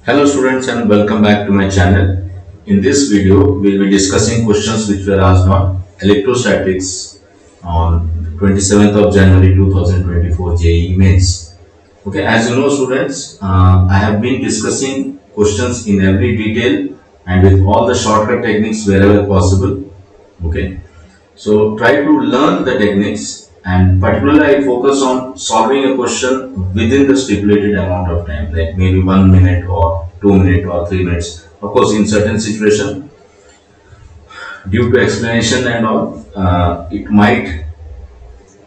Hello students and welcome back to my channel. In this video, we will be discussing questions which were asked on electrostatics on 27th of January 2024 JEE Mains. Okay, as you know students, I have been discussing questions in every detail and with all the shortcut techniques wherever possible. Okay, so try to learn the techniques and particularly I focus on solving a question within the stipulated amount of time, like maybe 1 minute or 2 minutes or 3 minutes. Of course, in certain situation, due to explanation and all, it might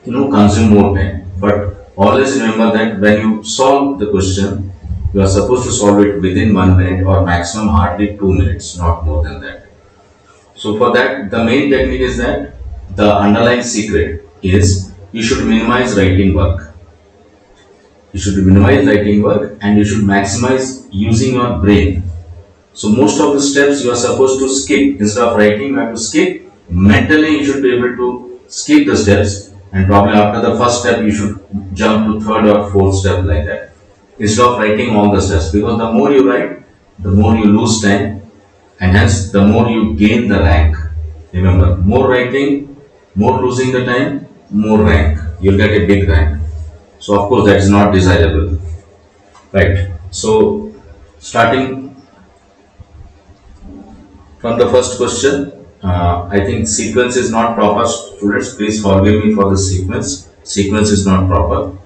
consume more time. But always remember that when you solve the question, you are supposed to solve it within 1 minute or maximum hardly 2 minutes, not more than that. So for that, the main technique is that the underlying secret is you should minimize writing work. You should minimize writing work and you should maximize using your brain. So most of the steps you are supposed to skip. Instead of writing, you have to skip. Mentally, you should be able to skip the steps, and probably after the first step, you should jump to third or fourth step like that. Instead of writing all the steps, because the more you write, the more you lose time, and hence the more you gain the rank. Remember, more writing, more losing the time, more rank. You'll get a big rank. So of course that is not desirable, right? So starting from the first question, I think sequence is not proper. Students, please forgive me for the sequence. Sequence is not proper.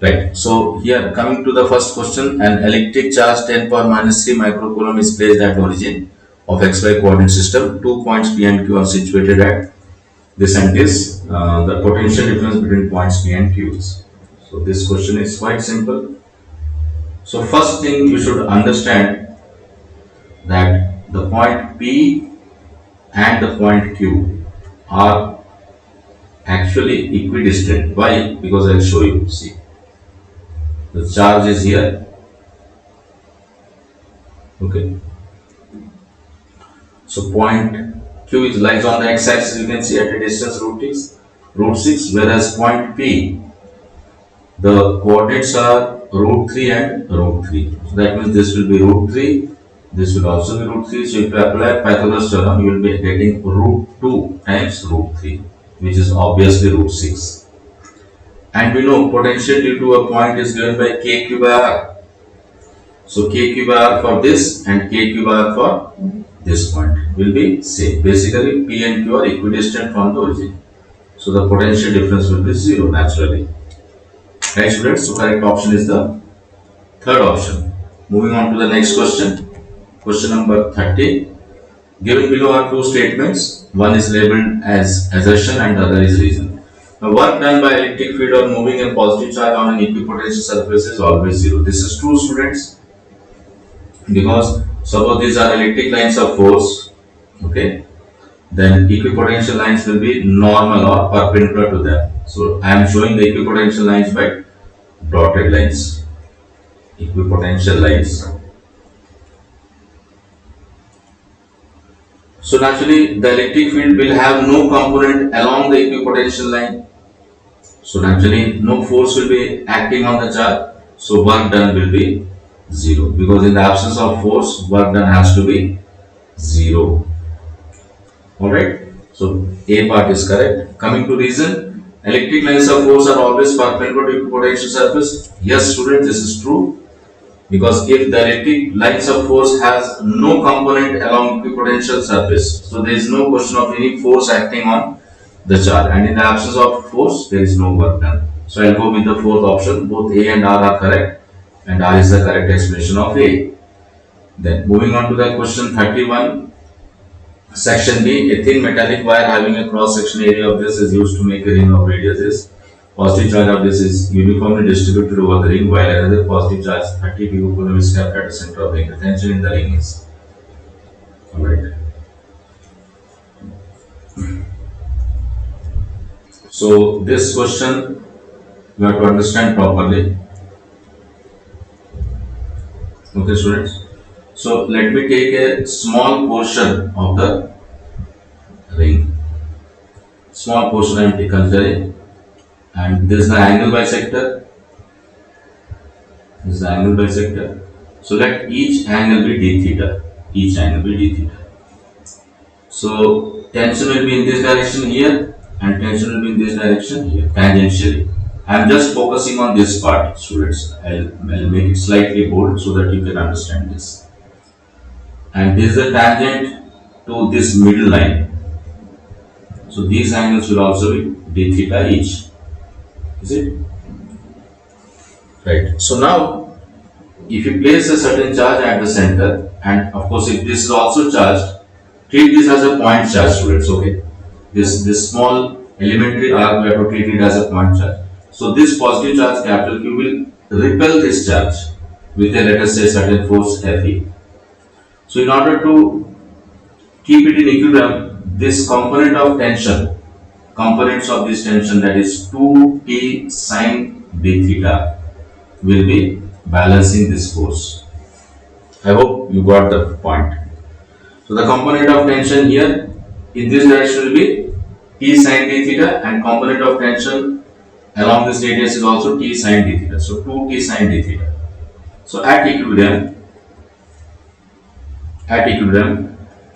Right. So here coming to the first question, an electric charge 10 power minus 3 microcoulomb is placed at origin of XY coordinate system. 2 points P and Q are situated at this and this. The potential difference between points P and Q is. So this question is quite simple. So first thing you should understand that the point P and the point Q are actually equidistant. Why? Because I'll show you. See, the charge is here. Okay. So point Q is lies on the x-axis. You can see at a distance root 6, whereas point P, the coordinates are root 3 and root 3. So that means this will be root 3. This will also be root 3. So if you apply Pythagoras theorem, you will be getting root 2 times root 3, which is obviously root 6. And we know potential due to a point is given by kq by r. So kq by r for this and kq by r for this point will be same. Basically, P and Q are equidistant from the origin. So the potential difference will be 0 naturally. Right, students? So correct option is the third option. Moving on to the next question. Question number 30. Given below are two statements. One is labeled as assertion and the other is reason. Now, work done by electric field or moving a positive charge on an equipotential surface is always 0. This is true, students, because suppose these are electric lines of force, okay, then equipotential lines will be normal or perpendicular to them. So I am showing the equipotential lines by dotted lines. Equipotential lines. So naturally the electric field will have no component along the equipotential line. So naturally no force will be acting on the charge. So work done will be 0, because in the absence of force, work done has to be 0. Alright, so A part is correct. Coming to reason, electric lines of force are always perpendicular to equipotential surface. Yes, students, this is true, because if the electric lines of force has no component along equipotential surface, so there is no question of any force acting on the charge, and in the absence of force, there is no work done. So I'll go with the fourth option. Both A and R are correct, and R is the correct explanation of A. Then moving on to the question 31, section B. A thin metallic wire having a cross section area of this is used to make a ring of radius is. Positive charge of this is uniformly distributed over the ring, while another positive charge 30 picocoulomb is kept at the center of ring. The tension in the ring is. Alright. So this question you have to understand properly. Okay, students. So let me take a small portion of the ring. Small portion I am considering, and this is the angle bisector. This is the angle bisector. So let each angle be d theta. Each angle be d theta. So tension will be in this direction here and tension will be in this direction here tangentially. I am just focusing on this part, students. I'll make it slightly bold so that you can understand this. And this is the tangent to this middle line. So these angles will also be d theta each. Is it? Right. So now, if you place a certain charge at the center, and of course, if this is also charged, treat this as a point charge, students. Okay. This small elementary arc we have to treat it as a point charge. So this positive charge capital Q will repel this charge with a, let us say, certain force Fe. So in order to keep it in equilibrium, this component of tension, components of this tension, that is 2t sine d theta, will be balancing this force. I hope you got the point. So the component of tension here in this direction will be t sine d theta, and component of tension along this radius is also t sine d theta. So 2t sine d theta. So at equilibrium,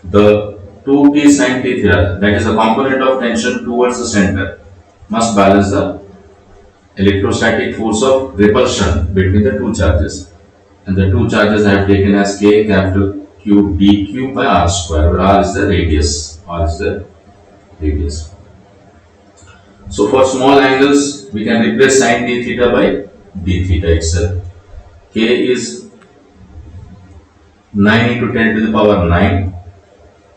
the 2t sine d theta, that is the component of tension towards the center, must balance the electrostatic force of repulsion between the two charges. And the two charges I have taken as k capital Q dq by r square, where r is the radius. So for small angles, we can replace sine d theta by d theta itself. K is 9 into 10 to the power 9.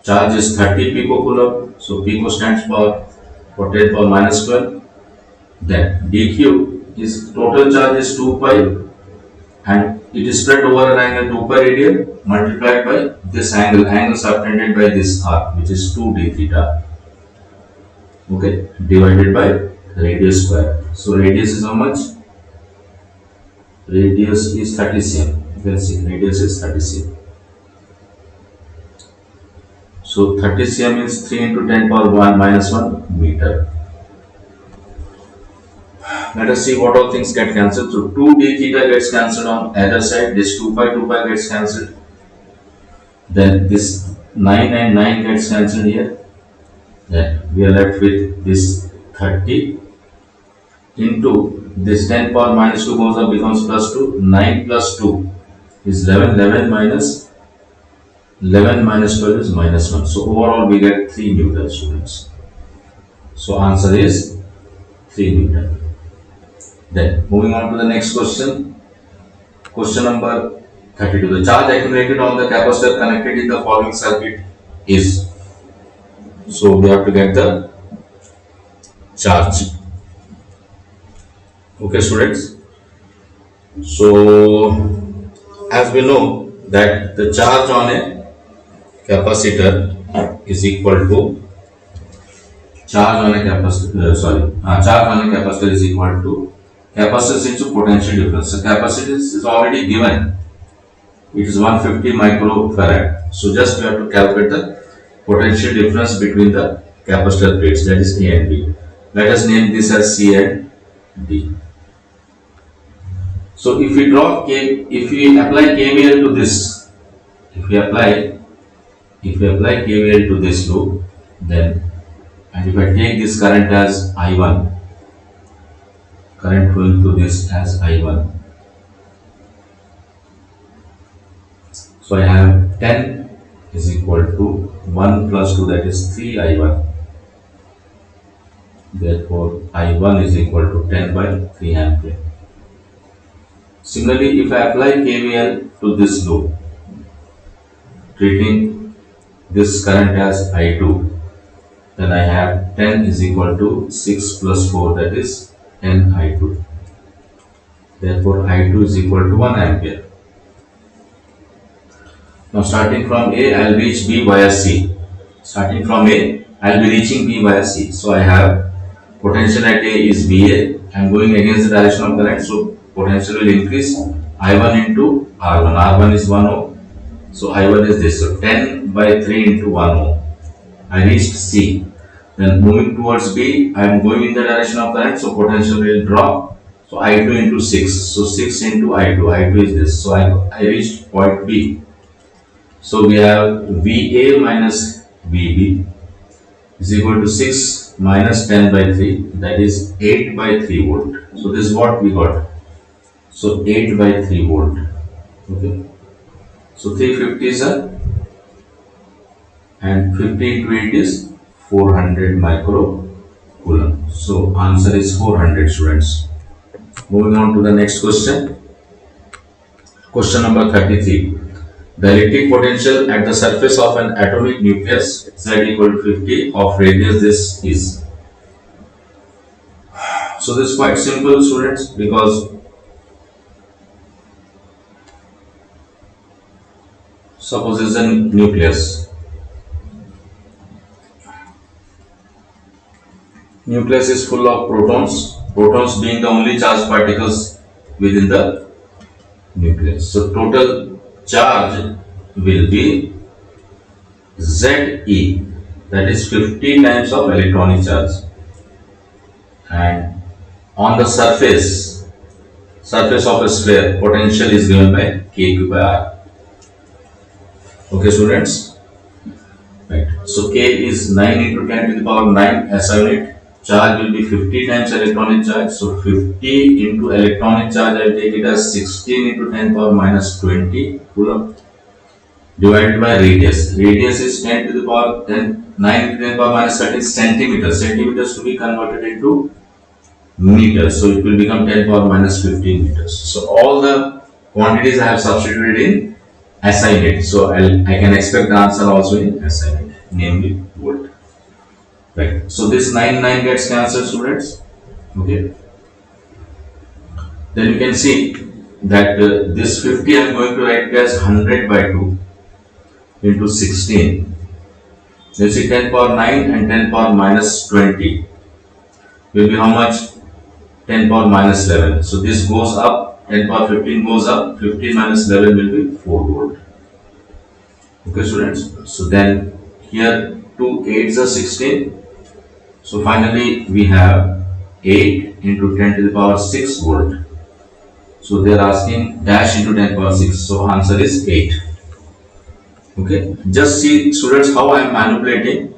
Charge is 30 picocoulomb. So pico stands for 10 power minus 12. Then dq is total charge is 2 pi, and it is spread over an angle 2 pi radian multiplied by this angle subtended by this arc, which is 2 d theta. Okay, divided by radius square. So radius is how much? Radius is 30 cm. You can see radius is 30 cm. So 30 cm means 3 into 10 power 1 minus 1 meter. Let us see what all things get cancelled. So 2 d theta gets cancelled on either side. This 2 pi gets cancelled. Then this 9 and 9 gets cancelled here. Then we are left with this 30 into this 10 power minus 2 goes up, becomes plus 2. 9 plus 2 is 11. 11 minus 12 is minus 1. So overall we get 3 Newton, students. So answer is 3 Newton. Then moving on to the next question. Question number 32. The charge accumulated on the capacitor connected in the following circuit is. So we have to get the charge. Okay, students. So as we know that the charge on a capacitor is equal to charge on a capacitor is equal to capacitance into potential difference. So capacitance is already given. It is 150 microfarad. So just we have to calculate the potential difference between the capacitor plates, that is A and B. Let us name this as C and D. So if we apply KVL to this, if we apply KVL to this loop, then, and if I take this current as I1, current flowing through this as I1, so I have 10 is equal to 1 plus 2, that is 3 I1. Therefore, I1 is equal to 10 by 3 ampere. Similarly, if I apply KVL to this loop, treating this current as I2, then I have 10 is equal to 6 plus 4, that is 10 I2. Therefore, I2 is equal to 1 ampere. Now starting from A, I will reach B via C. Starting from A, I will be reaching B via C. So I have potential at A is VA. I am going against the direction of current, so potential will increase. I1 into R1. R1 is 1 ohm. So I1 is this. So 10 by 3 into 1 ohm. I reached C. Then moving towards B, I am going in the direction of current, so potential will drop. So I2 into 6. So 6 into I2. I2 is this. So I reached point B. So we have VA minus VB is equal to 6 minus 10 by 3. That is 8 by 3 volt. So this is what we got. So 8 by 3 volt. Okay. So 350 is a, and 50 into 8 is 400 microcoulomb. So answer is 400, students. Moving on to the next question. Question number 33. The electric potential at the surface of an atomic nucleus Z equal to 50 of radius this is. So this is quite simple, students, because suppose it's a nucleus. Nucleus is full of protons, protons being the only charged particles within the nucleus. So total charge will be Ze, that is 50 times of electronic charge, and on the surface of a sphere, potential is given by Q by R. Okay, students? Right. So K is 9 into 10 to the power 9 SI unit. Charge will be 50 times electronic charge. So 50 into electronic charge, I will take it as 16 into 10 power minus 20 coulomb divided by radius. Radius is 10 to the power 10, 9 into 10 power minus 13 centimeters. Centimeters to be converted into meters. So it will become 10 power minus 15 meters. So all the quantities I have substituted in SI unit. So I can expect the answer also in SI unit, namely volt. Right. So this 9 gets cancelled, students. Okay. Then you can see that this 50 I am going to write it as 100 by 2 into 16. You see 10 power 9 and 10 power minus 20 will be how much? 10 power minus 11. So this goes up, 10 power 15 goes up, 15 minus 11 will be 4 volt. Okay, students. So then here 2 8s are 16. So finally we have 8 into 10 to the power 6 volt. So they are asking dash into 10 power 6. So answer is 8. Okay. Just see, students, how I am manipulating.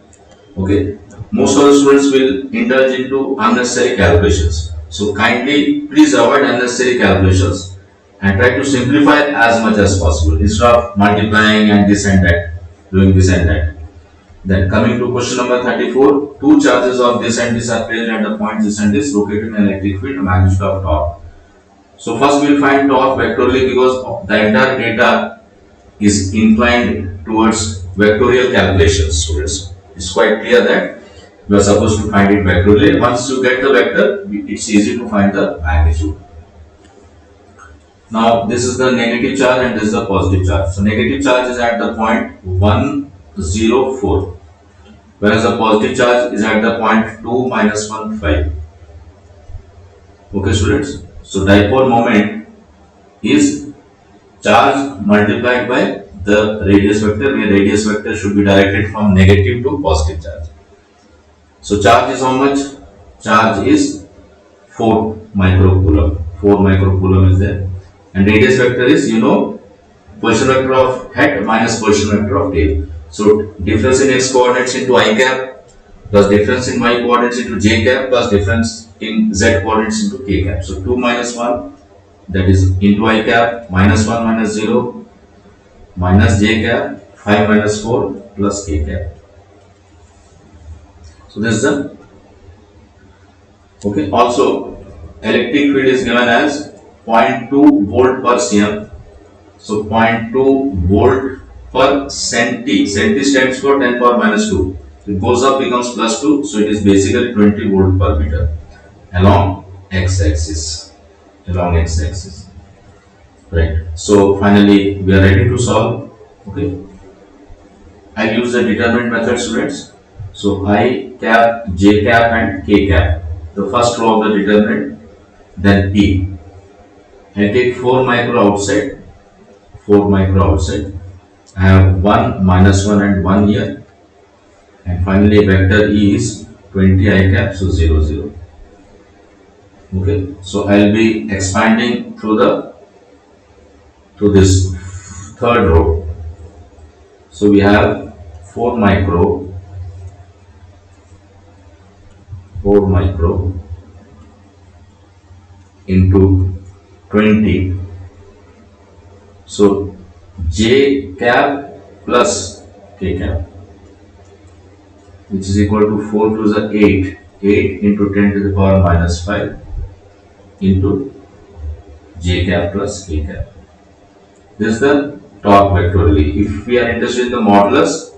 Okay. Most of the students will indulge into unnecessary calculations. So kindly please avoid unnecessary calculations and try to simplify as much as possible instead of multiplying and this and that, doing this and that. Then coming to question number 34, two charges of this and this are placed at the point this and this located in an electric field, magnitude of torque. So first we will find torque vectorially because the entire data is inclined towards vectorial calculations, students. It's quite clear that you are supposed to find it vectorially. Once you get the vector, it's easy to find the magnitude. Now this is the negative charge and this is the positive charge. So negative charge is at the point 104, whereas the positive charge is at the point 2 minus 1 5. Okay, students. So dipole moment is charge multiplied by the radius vector, where radius vector should be directed from negative to positive charge. So charge is how much? Charge is 4 microcoulomb. 4 microcoulomb is there. And radius vector is, position vector of head minus position vector of tail. So difference in x coordinates into I cap plus difference in y coordinates into j cap plus difference in z coordinates into k cap. So 2 minus 1, that is into I cap, minus 1 minus 0 minus j cap, 5 minus 4 plus k cap. So this is the okay. Also electric field is given as 0.2 volt per cm. So 0.2 volt per centi. Centi stands for 10 power minus 2. It goes up, becomes plus 2. So it is basically 20 volt per meter along x-axis. Right. So finally we are ready to solve. Okay. I'll use the determinant method, students. So I cap, j cap and k cap. The first row of the determinant, then p. I take 4 micro outside. 4 micro outside. I have 1 minus 1 and 1 here. And finally vector E is 20 I cap, so 0 0. Okay, so I'll be expanding to this third row. So we have 4 micro, 4 micro into 20. So J cap plus K cap, which is equal to 4 to the 8, 8 into 10 to the power minus 5 into J cap plus K cap. This is the torque vectorially. If we are interested in the modulus,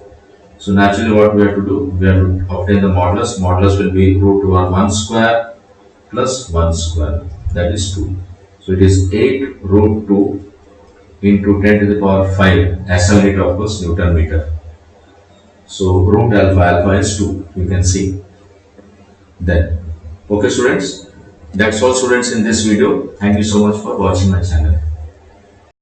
so naturally what we have to do, we have to obtain the modulus. Modulus will be root over 1 square plus 1 square, that is 2. So it is 8 root 2 into 10 to the power 5, SI unit of course Newton meter. So root alpha, alpha is 2, you can see. Then, okay students, that's all students in this video. Thank you so much for watching my channel.